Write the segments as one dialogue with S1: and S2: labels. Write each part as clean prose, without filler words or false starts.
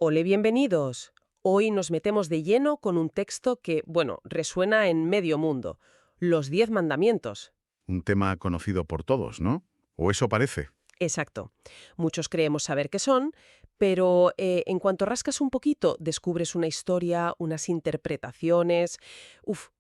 S1: Ole, bienvenidos. Hoy nos metemos de lleno con un texto que, bueno, resuena en medio mundo. Los 10 mandamientos.
S2: Un tema conocido por todos, ¿no? O eso parece.
S1: Exacto. Muchos creemos saber qué son, pero en cuanto rascas un poquito, descubres una historia, unas interpretaciones,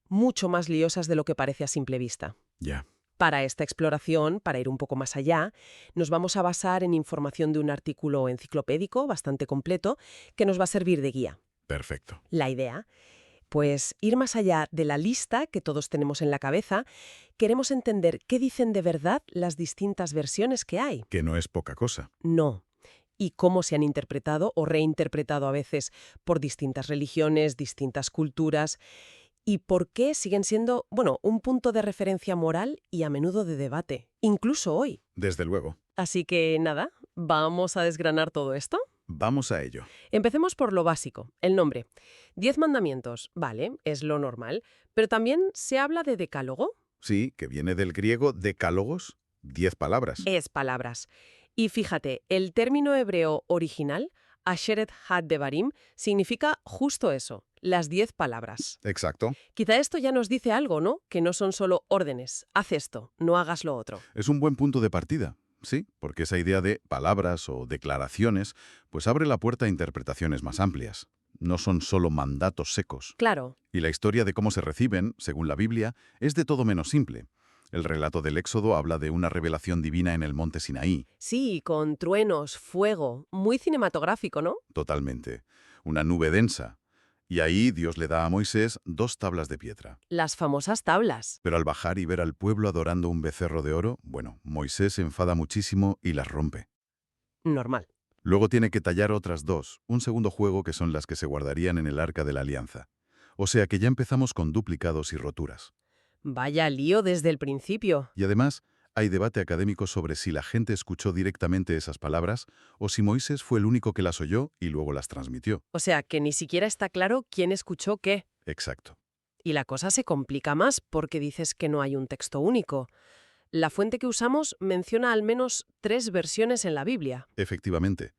S1: mucho más liosas de lo que parece a simple vista.
S2: Ya,
S1: Para esta exploración, para ir un poco más allá, nos vamos a basar en información de un artículo enciclopédico bastante completo que nos va a servir de guía.
S2: perfecto.
S1: La idea, pues ir más allá de la lista que todos tenemos en la cabeza, queremos entender qué dicen de verdad las distintas versiones que hay.
S2: Que no es poca cosa.
S1: No. Y cómo se han interpretado o reinterpretado a veces por distintas religiones, distintas culturas, y por qué siguen siendo, bueno, un punto de referencia moral y a menudo de debate, incluso hoy.
S2: Desde luego.
S1: Así que nada, ¿vamos a desgranar todo esto?
S2: Vamos a ello.
S1: Empecemos por lo básico, el nombre. 10 mandamientos, vale, es lo normal, pero también se habla de decálogo.
S2: Sí, que viene del griego decálogos, 10 palabras.
S1: Es palabras. Y fíjate, el término hebreo original, Asheret had devarim, significa justo eso, las 10 palabras.
S2: Exacto.
S1: Quizá esto ya nos dice algo, ¿no? Que no son solo órdenes, haz esto, no hagas lo otro.
S2: Es un buen punto de partida. Sí, porque esa idea de palabras o declaraciones, pues abre la puerta a interpretaciones más amplias. No son solo mandatos secos.
S1: Claro,
S2: Y la historia de cómo se reciben, según la Biblia, es de todo menos simple. El relato del Éxodo habla de una revelación divina en el monte Sinaí.
S1: sí, con truenos, fuego, muy cinematográfico, ¿no?
S2: Totalmente. Una nube densa. Y ahí Dios le da a Moisés 2 tablas de piedra.
S1: Las famosas tablas.
S2: Pero al bajar y ver al pueblo adorando un becerro de oro, bueno, Moisés se enfada muchísimo y las rompe.
S1: Normal.
S2: Luego tiene que tallar otras 2, un segundo juego que son las que se guardarían en el arca de la alianza. O sea que ya empezamos con duplicados y roturas.
S1: Vaya lío desde el principio.
S2: Y además, hay debate académico sobre si la gente escuchó directamente esas palabras o si Moisés fue el único que las oyó y luego las transmitió.
S1: O sea, que ni siquiera está claro quién escuchó qué.
S2: Exacto.
S1: Y la cosa se complica más porque dices que no hay un texto único. La fuente que usamos menciona al menos 3 versiones en la Biblia.
S2: Efectivamente.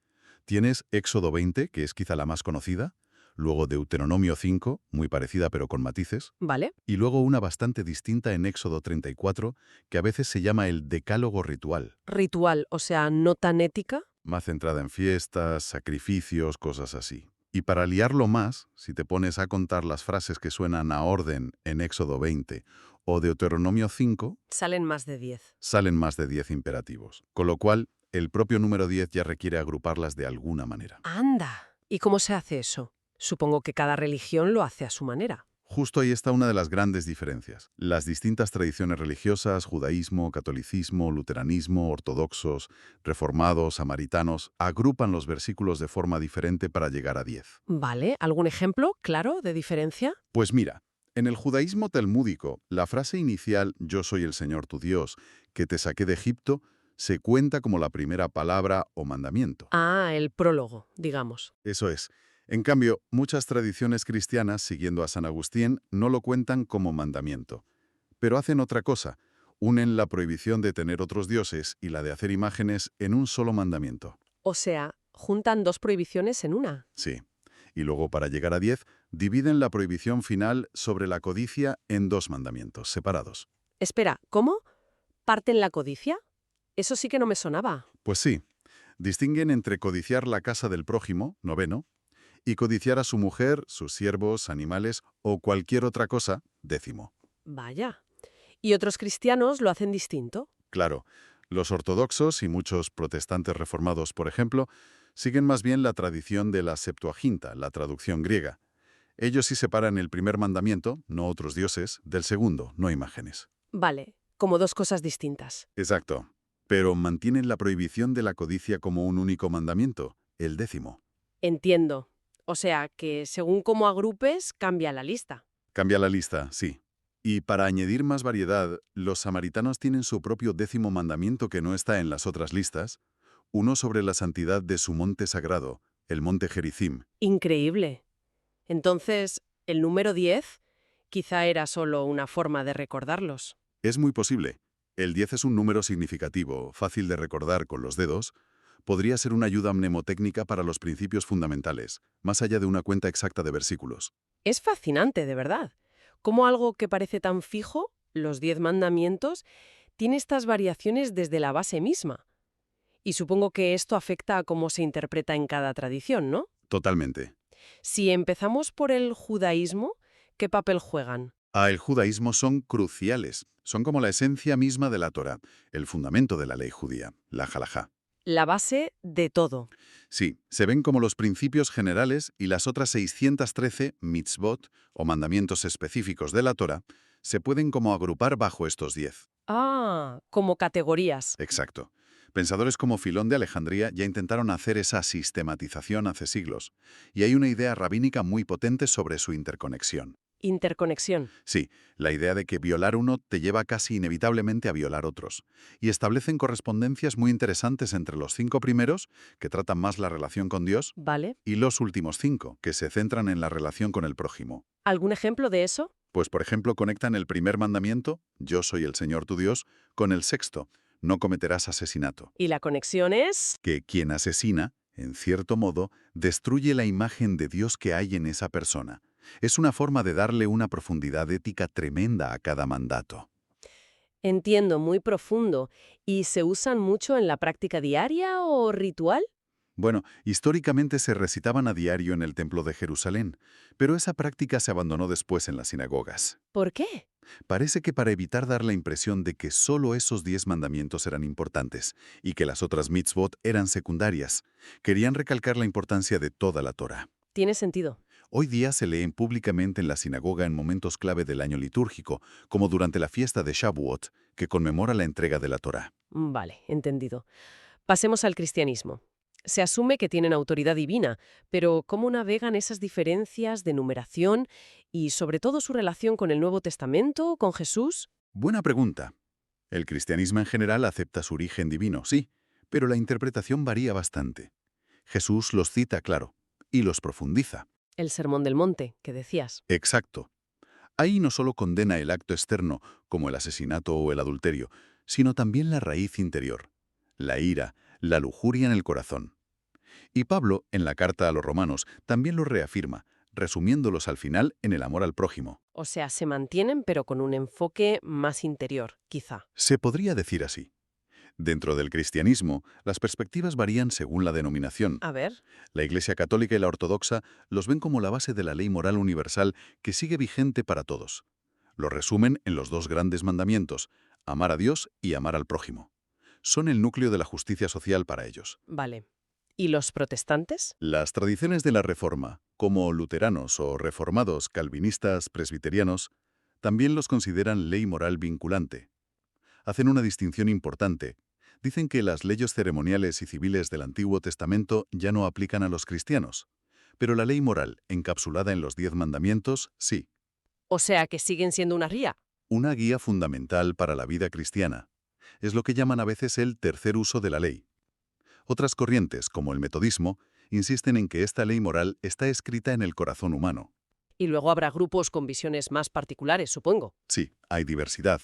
S2: Tienes Éxodo 20, que es quizá la más conocida, luego Deuteronomio 5, muy parecida pero con matices,
S1: ¿Vale?
S2: y luego una bastante distinta en Éxodo 34, que a veces se llama el Decálogo Ritual,
S1: Ritual, o sea, no tan ética.
S2: más centrada en fiestas, sacrificios, cosas así. Y para liarlo más, si te pones a contar las frases que suenan a orden en Éxodo 20 o Deuteronomio 5,
S1: Salen más de 10.
S2: salen más de 10 imperativos, con lo cual el propio número 10 ya requiere agruparlas de alguna manera.
S1: ¡Anda! ¿Y cómo se hace eso? Supongo que cada religión lo hace a su manera.
S2: Justo ahí está una de las grandes diferencias. Las distintas tradiciones religiosas, judaísmo, catolicismo, luteranismo, ortodoxos, reformados, samaritanos, agrupan los versículos de forma diferente para llegar a 10.
S1: ¿Vale? ¿Algún ejemplo, claro, de diferencia?
S2: Pues mira, en el judaísmo talmúdico, la frase inicial «Yo soy el Señor tu Dios, que te saqué de Egipto», se cuenta como la primera palabra o mandamiento.
S1: Ah, el prólogo, digamos.
S2: Eso es. En cambio, muchas tradiciones cristianas, siguiendo a San Agustín, no lo cuentan como mandamiento. Pero hacen otra cosa. Unen la prohibición de tener otros dioses y la de hacer imágenes en un solo mandamiento.
S1: O sea, juntan 2 prohibiciones en una.
S2: Sí. Y luego, para llegar a 10, dividen la prohibición final sobre la codicia en 2 mandamientos separados.
S1: Espera, ¿cómo? ¿Parten la codicia? Eso sí que no me sonaba.
S2: Pues sí. Distinguen entre codiciar la casa del prójimo, noveno, y codiciar a su mujer, sus siervos, animales o cualquier otra cosa, décimo.
S1: Vaya. ¿Y otros cristianos lo hacen distinto?
S2: Claro, los ortodoxos y muchos protestantes reformados, por ejemplo, siguen más bien la tradición de la Septuaginta, la traducción griega. Ellos sí separan el primer mandamiento, no otros dioses, del segundo, no imágenes.
S1: Vale, como 2 cosas distintas.
S2: Exacto. Pero mantienen la prohibición de la codicia como un único mandamiento, el décimo.
S1: Entiendo. O sea, que según cómo agrupes, cambia la lista.
S2: Cambia la lista, sí. Y para añadir más variedad, los samaritanos tienen su propio décimo mandamiento que no está en las otras listas, uno sobre la santidad de su monte sagrado, el monte Gerizim.
S1: Increíble. Entonces, el número 10 quizá era solo una forma de recordarlos.
S2: Es muy posible. El 10 es un número significativo, fácil de recordar con los dedos, Podría ser una ayuda mnemotécnica para los principios fundamentales, más allá de una cuenta exacta de versículos.
S1: Es fascinante, de verdad. Cómo algo que parece tan fijo, los 10 mandamientos, tiene estas variaciones desde la base misma. Y supongo que esto afecta a cómo se interpreta en cada tradición, ¿no?
S2: Totalmente.
S1: Si empezamos por el judaísmo, ¿qué papel juegan?
S2: El judaísmo son cruciales. Son como la esencia misma de la Torá, el fundamento de la ley judía, la halajá.
S1: La base de todo.
S2: Sí, se ven como los principios generales y las otras 613 mitzvot o mandamientos específicos de la Torá se pueden como agrupar bajo estos 10.
S1: Ah, como categorías.
S2: Exacto. Pensadores como Filón de Alejandría ya intentaron hacer esa sistematización hace siglos, y hay una idea rabínica muy potente sobre su interconexión.
S1: Interconexión.
S2: Sí, la idea de que violar uno te lleva casi inevitablemente a violar otros, y establecen correspondencias muy interesantes entre los 5 primeros, que tratan más la relación con Dios,
S1: ¿Vale?
S2: y los últimos 5, que se centran en la relación con el prójimo.
S1: ¿Algún ejemplo de eso?
S2: Pues, por ejemplo, conectan el primer mandamiento, yo soy el Señor tu Dios, con el sexto, no cometerás asesinato.
S1: ¿Y la conexión es?
S2: Que quien asesina, en cierto modo, destruye la imagen de Dios que hay en esa persona. Es una forma de darle una profundidad ética tremenda a cada mandato.
S1: Entiendo, muy profundo. ¿Y se usan mucho en la práctica diaria o ritual?
S2: Bueno, históricamente se recitaban a diario en el Templo de Jerusalén, pero esa práctica se abandonó después en las sinagogas.
S1: ¿Por qué?
S2: Parece que para evitar dar la impresión de que solo esos 10 mandamientos eran importantes y que las otras mitzvot eran secundarias, querían recalcar la importancia de toda la Torá.
S1: Tiene sentido.
S2: Hoy día se leen públicamente en la sinagoga en momentos clave del año litúrgico, como durante la fiesta de Shavuot, que conmemora la entrega de la Torá.
S1: Vale, entendido. Pasemos al cristianismo. Se asume que tienen autoridad divina, pero ¿cómo navegan esas diferencias de numeración y sobre todo su relación con el Nuevo Testamento, con Jesús?
S2: Buena pregunta. El cristianismo en general acepta su origen divino, sí, pero la interpretación varía bastante. Jesús los cita, claro, y los profundiza.
S1: El Sermón del Monte, que decías.
S2: Exacto. Ahí no solo condena el acto externo, como el asesinato o el adulterio, sino también la raíz interior, la ira, la lujuria en el corazón. Y Pablo, en la carta a los romanos, también lo reafirma, resumiéndolos al final en el amor al prójimo.
S1: O sea, se mantienen pero con un enfoque más interior, quizá.
S2: Se podría decir así. Dentro del cristianismo, las perspectivas varían según la denominación.
S1: A ver.
S2: La Iglesia Católica y la Ortodoxa los ven como la base de la ley moral universal que sigue vigente para todos. Lo resumen en los 2 grandes mandamientos, amar a Dios y amar al prójimo. Son el núcleo de la justicia social para ellos.
S1: Vale. ¿Y los protestantes?
S2: Las tradiciones de la Reforma, como luteranos o reformados, calvinistas, presbiterianos, también los consideran ley moral vinculante. Hacen una distinción importante. Dicen que las leyes ceremoniales y civiles del Antiguo Testamento ya no aplican a los cristianos, pero la ley moral, encapsulada en los 10 mandamientos, sí.
S1: O sea, que siguen siendo una ría.
S2: Una guía fundamental para la vida cristiana. Es lo que llaman a veces el tercer uso de la ley. Otras corrientes, como el metodismo, insisten en que esta ley moral está escrita en el corazón humano.
S1: Y luego habrá grupos con visiones más particulares, supongo.
S2: Sí, hay diversidad.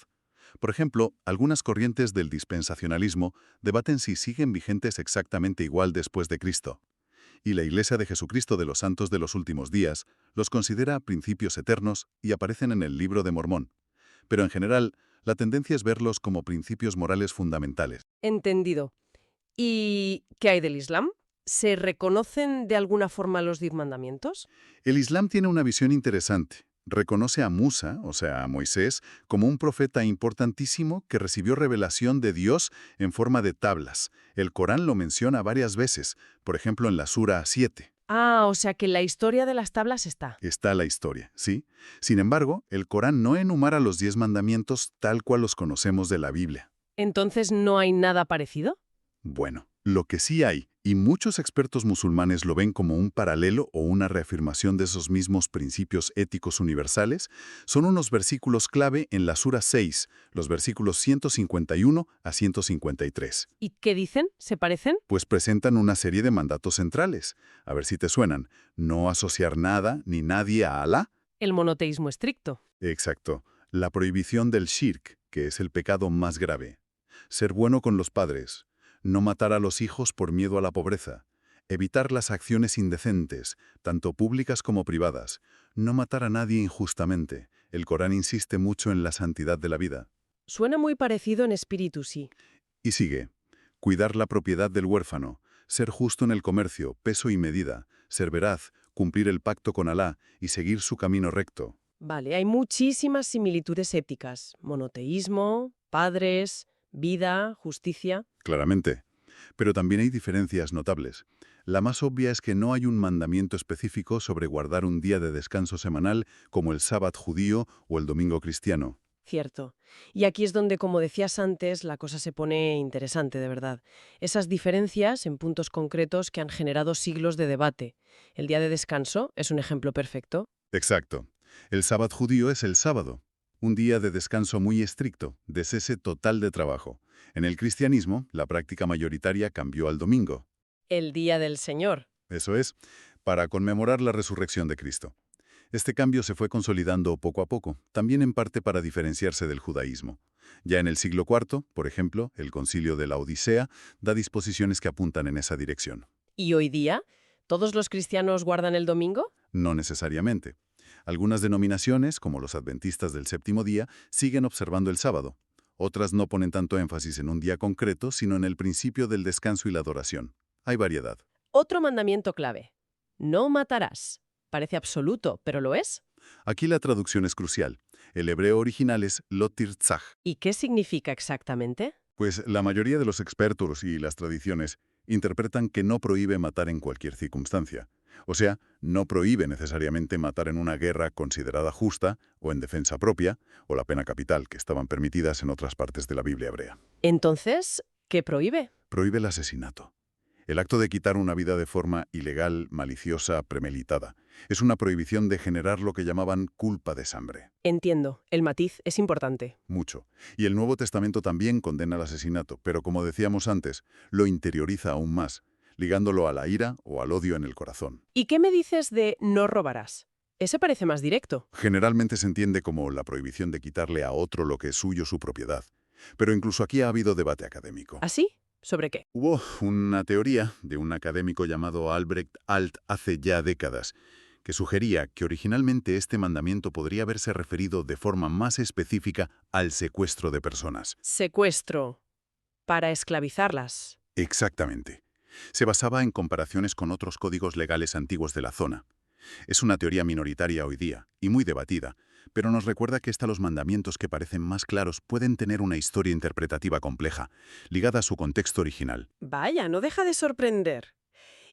S2: Por ejemplo, algunas corrientes del dispensacionalismo debaten si siguen vigentes exactamente igual después de Cristo. Y la Iglesia de Jesucristo de los Santos de los Últimos Días los considera principios eternos y aparecen en el Libro de Mormón. Pero en general, la tendencia es verlos como principios morales fundamentales.
S1: Entendido. ¿Y qué hay del Islam? ¿Se reconocen de alguna forma los 10 mandamientos?
S2: El Islam tiene una visión interesante. Reconoce a Musa, o sea, a Moisés, como un profeta importantísimo que recibió revelación de Dios en forma de tablas. El Corán lo menciona varias veces, por ejemplo en la Sura 7.
S1: Ah, o sea que la historia de las tablas está.
S2: Está la historia, ¿sí? Sin embargo, el Corán no enumera los 10 mandamientos tal cual los conocemos de la Biblia.
S1: ¿Entonces no hay nada parecido?
S2: Bueno, lo que sí hay, y muchos expertos musulmanes lo ven como un paralelo o una reafirmación de esos mismos principios éticos universales, son unos versículos clave en la Sura 6, los versículos 151 a 153.
S1: ¿Y qué dicen? ¿Se parecen?
S2: Pues presentan una serie de mandatos centrales. A ver si te suenan. No asociar nada ni nadie a Alá.
S1: El monoteísmo estricto.
S2: Exacto. La prohibición del shirk, que es el pecado más grave. Ser bueno con los padres. No matar a los hijos por miedo a la pobreza. Evitar las acciones indecentes, tanto públicas como privadas. No matar a nadie injustamente. El Corán insiste mucho en la santidad de la vida.
S1: Suena muy parecido en espíritu, sí.
S2: Y sigue. Cuidar la propiedad del huérfano. Ser justo en el comercio, peso y medida. Ser veraz, cumplir el pacto con Alá y seguir su camino recto.
S1: Vale, hay muchísimas similitudes éticas. Monoteísmo, padres, vida, justicia.
S2: Claramente. Pero también hay diferencias notables. La más obvia es que no hay un mandamiento específico sobre guardar un día de descanso semanal como el sábado judío o el domingo cristiano.
S1: Cierto. Y aquí es donde, como decías antes, la cosa se pone interesante, de verdad. Esas diferencias en puntos concretos que han generado siglos de debate. El día de descanso es un ejemplo perfecto.
S2: Exacto. El sábado judío es el sábado, un día de descanso muy estricto, de cese total de trabajo. En el cristianismo, la práctica mayoritaria cambió al domingo.
S1: El día del Señor.
S2: Eso es, para conmemorar la resurrección de Cristo. Este cambio se fue consolidando poco a poco, también en parte para diferenciarse del judaísmo. Ya en el siglo IV, por ejemplo, el Concilio de la Odisea da disposiciones que apuntan en esa dirección.
S1: ¿Y hoy día? ¿Todos los cristianos guardan el domingo?
S2: No necesariamente. Algunas denominaciones, como los adventistas del séptimo día, siguen observando el sábado. Otras no ponen tanto énfasis en un día concreto, sino en el principio del descanso y la adoración. Hay variedad.
S1: Otro mandamiento clave. No matarás. Parece absoluto, pero ¿lo es?
S2: Aquí la traducción es crucial. El hebreo original es lo tirzaj.
S1: ¿Y qué significa exactamente?
S2: Pues la mayoría de los expertos y las tradiciones interpretan que no prohíbe matar en cualquier circunstancia. O sea, no prohíbe necesariamente matar en una guerra considerada justa o en defensa propia, o la pena capital, que estaban permitidas en otras partes de la Biblia hebrea.
S1: Entonces, ¿qué prohíbe?
S2: Prohíbe el asesinato. El acto de quitar una vida de forma ilegal, maliciosa, premeditada. Es una prohibición de generar lo que llamaban culpa de sangre.
S1: Entiendo, el matiz es importante.
S2: Mucho. Y el Nuevo Testamento también condena el asesinato, pero como decíamos antes, lo interioriza aún más, ligándolo a la ira o al odio en el corazón.
S1: ¿Y qué me dices de no robarás? Ese parece más directo.
S2: Generalmente se entiende como la prohibición de quitarle a otro lo que es suyo, su propiedad. Pero incluso aquí ha habido debate académico.
S1: ¿Así? ¿Sobre qué?
S2: Hubo una teoría de un académico llamado Albrecht Alt hace ya décadas, que sugería que originalmente este mandamiento podría haberse referido de forma más específica al secuestro de personas.
S1: Secuestro. Para esclavizarlas.
S2: Exactamente. Se basaba en comparaciones con otros códigos legales antiguos de la zona. Es una teoría minoritaria hoy día, y muy debatida, pero nos recuerda que los mandamientos que parecen más claros pueden tener una historia interpretativa compleja, ligada a su contexto original.
S1: Vaya, no deja de sorprender.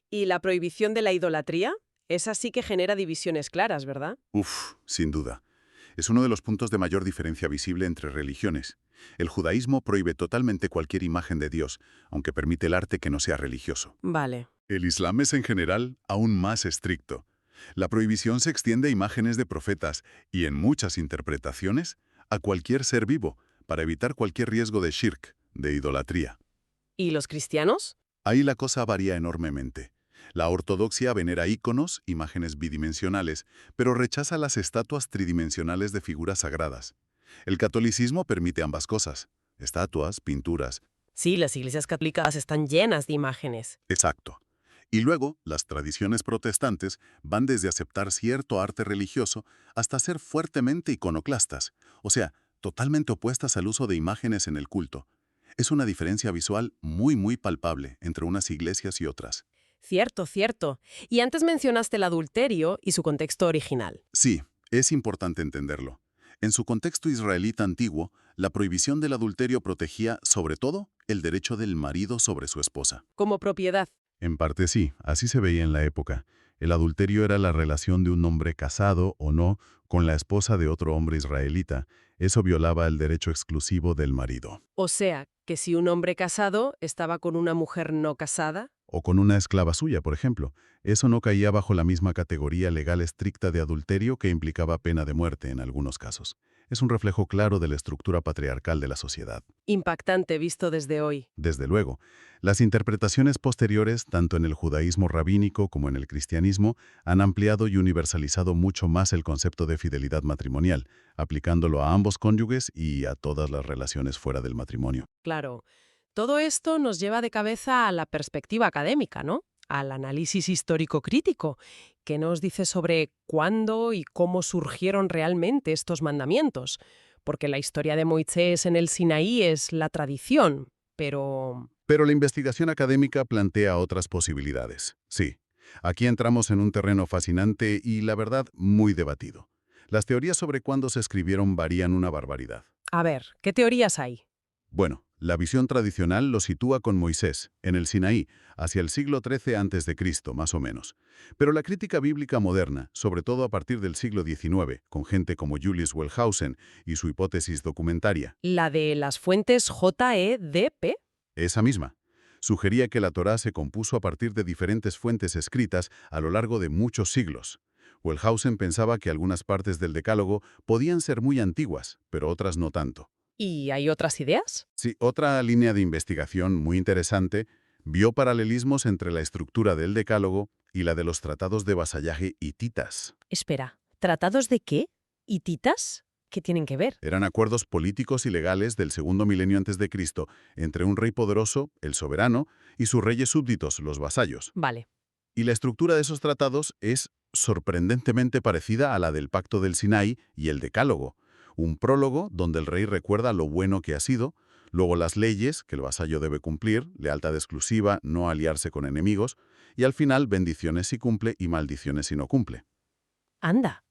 S1: ¿Y la prohibición de la idolatría? Esa sí que genera divisiones claras, ¿verdad?
S2: Uf, sin duda. Es uno de los puntos de mayor diferencia visible entre religiones. El judaísmo prohíbe totalmente cualquier imagen de Dios, aunque permite el arte que no sea religioso.
S1: Vale.
S2: El Islam es en general aún más estricto. La prohibición se extiende a imágenes de profetas y, en muchas interpretaciones, a cualquier ser vivo, para evitar cualquier riesgo de shirk, de idolatría.
S1: ¿Y los cristianos?
S2: Ahí la cosa varía enormemente. La ortodoxia venera íconos, imágenes bidimensionales, pero rechaza las estatuas tridimensionales de figuras sagradas. El catolicismo permite ambas cosas, estatuas, pinturas.
S1: Sí, las iglesias católicas están llenas de imágenes.
S2: Exacto. Y luego, las tradiciones protestantes van desde aceptar cierto arte religioso hasta ser fuertemente iconoclastas, o sea, totalmente opuestas al uso de imágenes en el culto. Es una diferencia visual muy palpable entre unas iglesias y otras.
S1: Cierto, cierto. Y antes mencionaste el adulterio y su contexto original.
S2: Sí, es importante entenderlo. En su contexto israelita antiguo, la prohibición del adulterio protegía, sobre todo, el derecho del marido sobre su esposa.
S1: Como propiedad.
S2: En parte sí, así se veía en la época. El adulterio era la relación de un hombre casado o no con la esposa de otro hombre israelita. Eso violaba el derecho exclusivo del marido.
S1: O sea, que si un hombre casado estaba con una mujer no casada.
S2: O con una esclava suya, por ejemplo. Eso no caía bajo la misma categoría legal estricta de adulterio que implicaba pena de muerte en algunos casos. Es un reflejo claro de la estructura patriarcal de la sociedad.
S1: Impactante visto desde hoy.
S2: Desde luego, las interpretaciones posteriores, tanto en el judaísmo rabínico como en el cristianismo, han ampliado y universalizado mucho más el concepto de fidelidad matrimonial, aplicándolo a ambos cónyuges y a todas las relaciones fuera del matrimonio.
S1: Claro. todo esto nos lleva de cabeza a la perspectiva académica, ¿no? Al análisis histórico-crítico, que nos dice sobre cuándo y cómo surgieron realmente estos mandamientos. Porque la historia de Moisés en el Sinaí es la tradición, pero...
S2: Pero la investigación académica plantea otras posibilidades. Sí, aquí entramos en un terreno fascinante y, la verdad, muy debatido. Las teorías sobre cuándo se escribieron varían una barbaridad.
S1: A ver, ¿qué teorías hay?
S2: Bueno, la visión tradicional lo sitúa con Moisés, en el Sinaí, hacia el siglo XIII a.C., más o menos. Pero la crítica bíblica moderna, sobre todo a partir del siglo XIX, con gente como Julius Wellhausen y su hipótesis documentaria,
S1: La de las fuentes JEDP.
S2: esa misma, sugería que la Torá se compuso a partir de diferentes fuentes escritas a lo largo de muchos siglos. Wellhausen pensaba que algunas partes del Decálogo podían ser muy antiguas, pero otras no tanto.
S1: ¿Y hay otras ideas?
S2: Sí, otra línea de investigación muy interesante vio paralelismos entre la estructura del Decálogo y la de los tratados de vasallaje hititas.
S1: Espera, ¿tratados de qué? ¿Hititas? ¿Qué tienen que ver?
S2: Eran acuerdos políticos y legales del segundo milenio antes de Cristo entre un rey poderoso, el soberano, y sus reyes súbditos, los vasallos.
S1: Vale.
S2: Y la estructura de esos tratados es sorprendentemente parecida a la del Pacto del Sinaí y el Decálogo. Un prólogo donde el rey recuerda lo bueno que ha sido, luego las leyes que el vasallo debe cumplir, lealtad exclusiva, no aliarse con enemigos, y al final bendiciones si cumple y maldiciones si no cumple.
S1: Anda.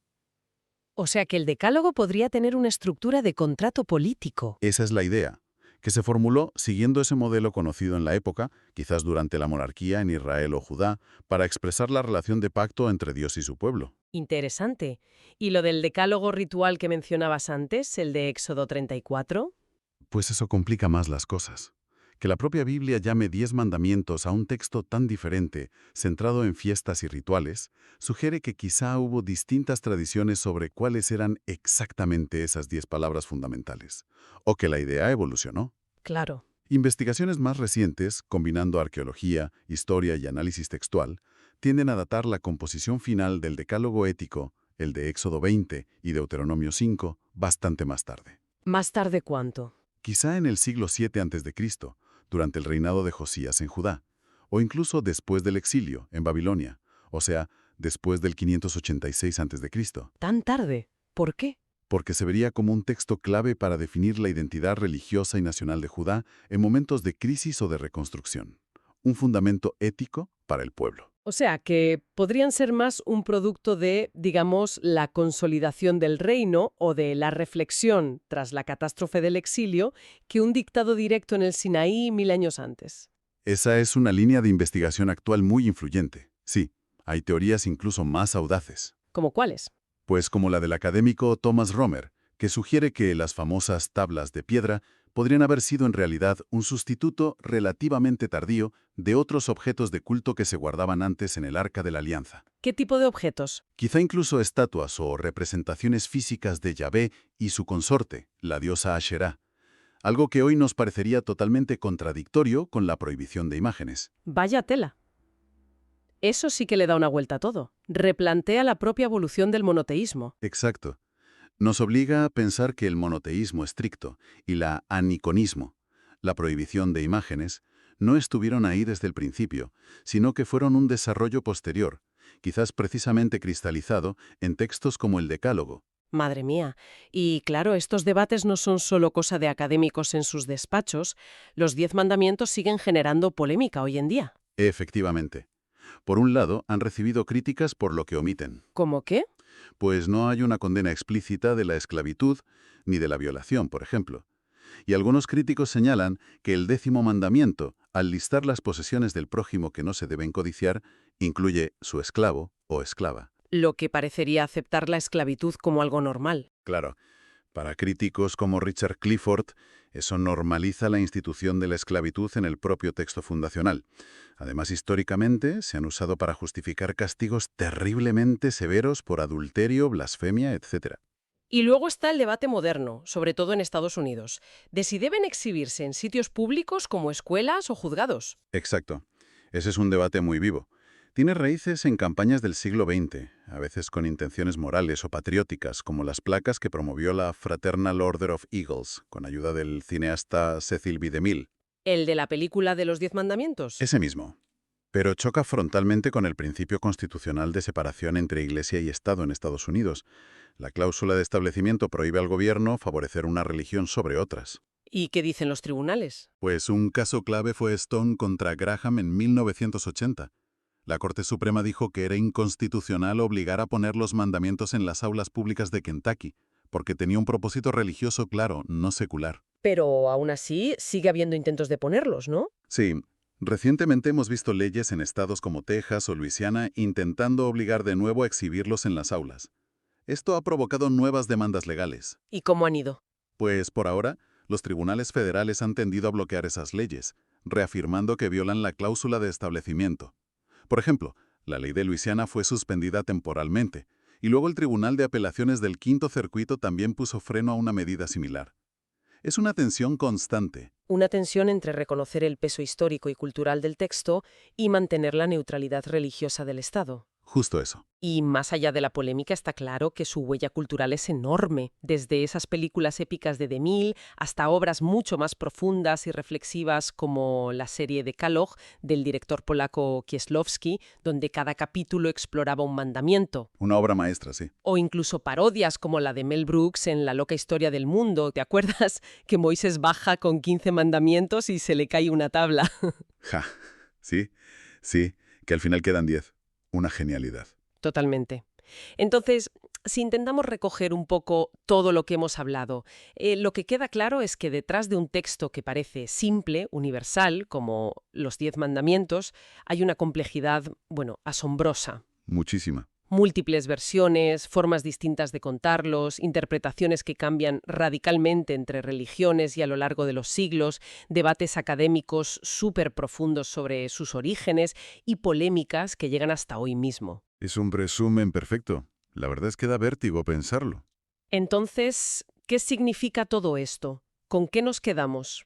S1: O sea que el decálogo podría tener una estructura de contrato político.
S2: Esa es la idea, que se formuló siguiendo ese modelo conocido en la época, quizás durante la monarquía en Israel o Judá, para expresar la relación de pacto entre Dios y su pueblo.
S1: Interesante. ¿Y lo del decálogo ritual que mencionabas antes, el de Éxodo 34?
S2: Pues eso complica más las cosas. Que la propia Biblia llame 10 mandamientos a un texto tan diferente, centrado en fiestas y rituales, sugiere que quizá hubo distintas tradiciones sobre cuáles eran exactamente esas 10 palabras fundamentales, o que la idea evolucionó.
S1: Claro.
S2: Investigaciones más recientes, combinando arqueología, historia y análisis textual, tienden a datar la composición final del decálogo ético, el de Éxodo 20 y Deuteronomio 5, bastante más tarde.
S1: ¿Más tarde cuánto?
S2: Quizá en el siglo VII a.C., durante el reinado de Josías en Judá, o incluso después del exilio, en Babilonia, o sea, después del 586 a.C.,
S1: ¿Tan tarde? ¿Por qué?
S2: porque se vería como un texto clave para definir la identidad religiosa y nacional de Judá en momentos de crisis o de reconstrucción. Un fundamento ético para el pueblo.
S1: O sea, que podrían ser más un producto de, digamos, la consolidación del reino o de la reflexión tras la catástrofe del exilio que un dictado directo en el Sinaí 1000 años antes.
S2: Esa es una línea de investigación actual muy influyente. Sí, hay teorías incluso más audaces.
S1: ¿Cómo cuáles?
S2: Pues como la del académico Thomas Romer, que sugiere que las famosas tablas de piedra podrían haber sido en realidad un sustituto relativamente tardío de otros objetos de culto que se guardaban antes en el Arca de la Alianza.
S1: ¿Qué tipo de objetos?
S2: Quizá incluso estatuas o representaciones físicas de Yahvé y su consorte, la diosa Asherá, algo que hoy nos parecería totalmente contradictorio con la prohibición de imágenes.
S1: Vaya tela. Eso sí que le da una vuelta a todo. Replantea la propia evolución del monoteísmo.
S2: Exacto. Nos obliga a pensar que el monoteísmo estricto y la aniconismo, la prohibición de imágenes, no estuvieron ahí desde el principio, sino que fueron un desarrollo posterior, quizás precisamente cristalizado en textos como el Decálogo.
S1: Madre mía. Y claro, estos debates no son solo cosa de académicos en sus despachos. Los 10 mandamientos siguen generando polémica hoy en día.
S2: Efectivamente. Por un lado, han recibido críticas por lo que omiten.
S1: ¿Cómo qué?
S2: Pues no hay una condena explícita de la esclavitud ni de la violación, por ejemplo. Y algunos críticos señalan que el 10º mandamiento, al listar las posesiones del prójimo que no se deben codiciar, incluye su esclavo o esclava.
S1: Lo que parecería aceptar la esclavitud como algo normal.
S2: Claro, para críticos como Richard Clifford, eso normaliza la institución de la esclavitud en el propio texto fundacional. Además, históricamente, se han usado para justificar castigos terriblemente severos por adulterio, blasfemia, etc.
S1: Y luego está el debate moderno, sobre todo en Estados Unidos, de si deben exhibirse en sitios públicos como escuelas o juzgados.
S2: Exacto. Ese es un debate muy vivo. Tiene raíces en campañas del siglo XX, a veces con intenciones morales o patrióticas, como las placas que promovió la Fraternal Order of Eagles, con ayuda del cineasta Cecil B. DeMille.
S1: ¿El de la película de los 10 mandamientos?
S2: Ese mismo. Pero choca frontalmente con el principio constitucional de separación entre Iglesia y Estado en Estados Unidos. La cláusula de establecimiento prohíbe al gobierno favorecer una religión sobre otras.
S1: ¿Y qué dicen los tribunales?
S2: Pues un caso clave fue Stone contra Graham en 1980. La Corte Suprema dijo que era inconstitucional obligar a poner los mandamientos en las aulas públicas de Kentucky, porque tenía un propósito religioso claro, no secular.
S1: Pero aún así sigue habiendo intentos de ponerlos, ¿no?
S2: Sí, recientemente hemos visto leyes en estados como Texas o Luisiana intentando obligar de nuevo a exhibirlos en las aulas. Esto ha provocado nuevas demandas legales.
S1: ¿Y cómo han ido?
S2: Pues por ahora, los tribunales federales han tendido a bloquear esas leyes, reafirmando que violan la cláusula de establecimiento. Por ejemplo, la ley de Luisiana fue suspendida temporalmente, y luego el Tribunal de Apelaciones del Quinto Circuito también puso freno a una medida similar. Es una tensión constante.
S1: Una tensión entre reconocer el peso histórico y cultural del texto y mantener la neutralidad religiosa del Estado.
S2: Justo eso.
S1: Y más allá de la polémica está claro que su huella cultural es enorme, desde esas películas épicas de DeMille hasta obras mucho más profundas y reflexivas como la serie Decalogue del director polaco Kieślowski, donde cada capítulo exploraba un mandamiento.
S2: Una obra maestra, sí.
S1: O incluso parodias como la de Mel Brooks en La loca historia del mundo. ¿Te acuerdas que Moisés baja con 15 mandamientos y se le cae una tabla?
S2: Ja, sí, sí, que al final quedan 10. Una genialidad.
S1: Totalmente. Entonces, si intentamos recoger un poco todo lo que hemos hablado, lo que queda claro es que detrás de un texto que parece simple, universal, como los 10 mandamientos, hay una complejidad, bueno, asombrosa.
S2: Muchísima.
S1: Múltiples versiones, formas distintas de contarlos, interpretaciones que cambian radicalmente entre religiones y a lo largo de los siglos, debates académicos súper profundos sobre sus orígenes y polémicas que llegan hasta hoy mismo.
S2: Es un resumen perfecto. La verdad es que da vértigo pensarlo.
S1: Entonces, ¿qué significa todo esto? ¿Con qué nos quedamos?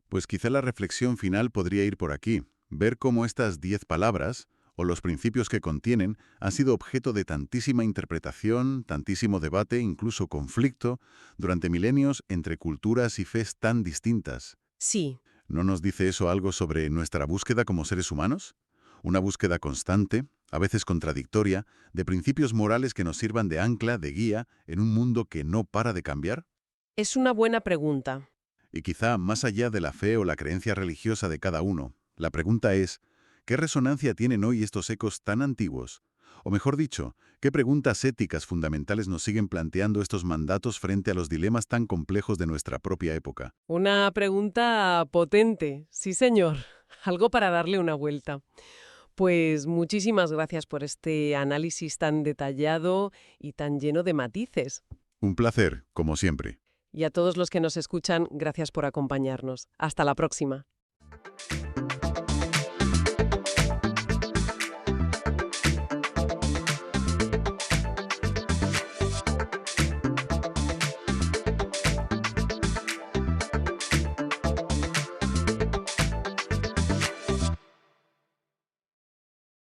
S2: Pues quizá la reflexión final podría ir por aquí. Ver cómo estas 10 palabras, o los principios que contienen, han sido objeto de tantísima interpretación, tantísimo debate, incluso conflicto, durante milenios entre culturas y fes tan distintas.
S1: Sí,
S2: ¿No nos dice eso algo sobre nuestra búsqueda como seres humanos? Una búsqueda constante, a veces contradictoria, de principios morales que nos sirvan de ancla, de guía, en un mundo que no para de cambiar.
S1: es una buena pregunta.
S2: Y quizá más allá de la fe o la creencia religiosa de cada uno, la pregunta es, ¿qué resonancia tienen hoy estos ecos tan antiguos? O mejor dicho, ¿qué preguntas éticas fundamentales nos siguen planteando estos mandatos frente a los dilemas tan complejos de nuestra propia época?
S1: Una pregunta potente, sí señor. Algo para darle una vuelta. Pues muchísimas gracias por este análisis tan detallado y tan lleno de matices.
S2: Un placer, como siempre.
S1: Y a todos los que nos escuchan, gracias por acompañarnos. Hasta la próxima.